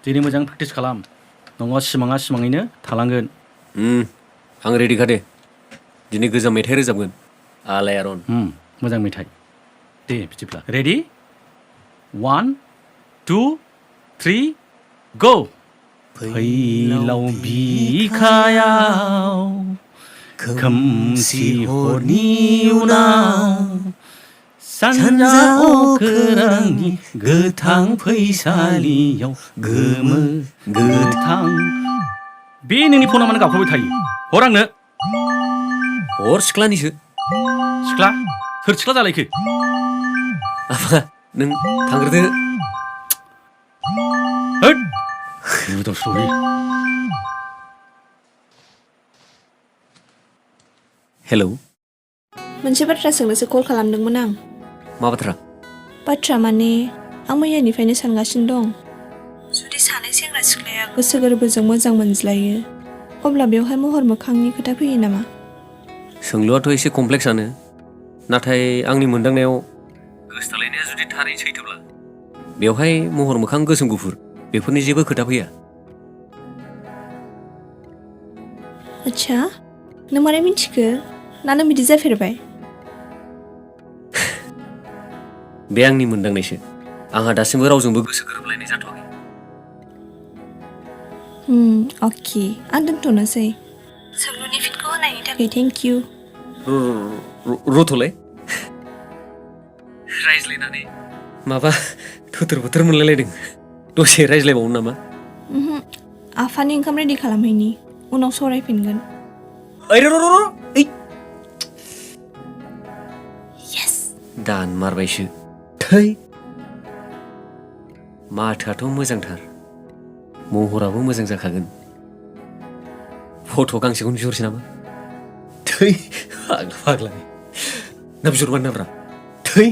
दिनै मोजां प्रेक्टिस खालाम नङाबा सिमाङा सिमाङैनो थालांगोन आं रेडिखा दे दिनै गोजाम मेथाइ रोजाबगोन आलायारन मोजां मेथाइ दे बिदिब्ला रेडि 1 2 3 गो फैलाव बिखायाव खोमसि हरनि उनाव सानजा अखोरांनि गोथां फैसालियाव गोमो गोथां बे नोंनि फना मानो गाबखाबाय थायो हर आंनो हर सिख्लानिसो सिख्ला सोर सिख्ला जालायखो आफा नों थांग्रोदो होद गोदाव सोरावलै हेलौ मोनसे बाथ्रा सोंनोसो कल खालामदोंमोन आं मा बाथ्रा माने आं मैयानिफ्रायनो सानगासिनो दं जुदि सानै सेंग्रा सिख्लाया गोसो गोरबोजों मोजां मोनज्लायो अब्ला बेवहाय महर मोखांनि खोथा फैयो नामा सोंलुआथ' एसे कमप्लेक्सआनो नाथाय आंनि मोनदांनायाव गोसथोलायनाया जुदि थारैनो सैथोब्ला बेवहाय महर मोखां गोसोम गुफुर बेफोरनि जेबो खोथा फैया आच्छा नों मारै मिथिखो ना नों बिदि जाफेरबाय बे आंनि मोनदांनायसो आंहा दासिमबो रावजोंबो गोसो गोरोबलायनाय जाथ'वाखै अके आं दोनथ'नोसै सोंलुनि फिनखौ होनायनि थाखाय थेंक इउ रथ'लाय रायज्लायनानै माबा थोथोर बोथोर मोनलायलायदों दसे रायज्लायबावनो नामा आफानि ओंखाम रेडि खालामहैनि उनाव सावरायफिनगोन दान मारबायसो थै माथोआथ' मोजांथार महराबो मोजां जाखागोन फट' गांसेखौनो बिहरसै नामा थै फाग्ला ना बिहरबानो नाब्रा थै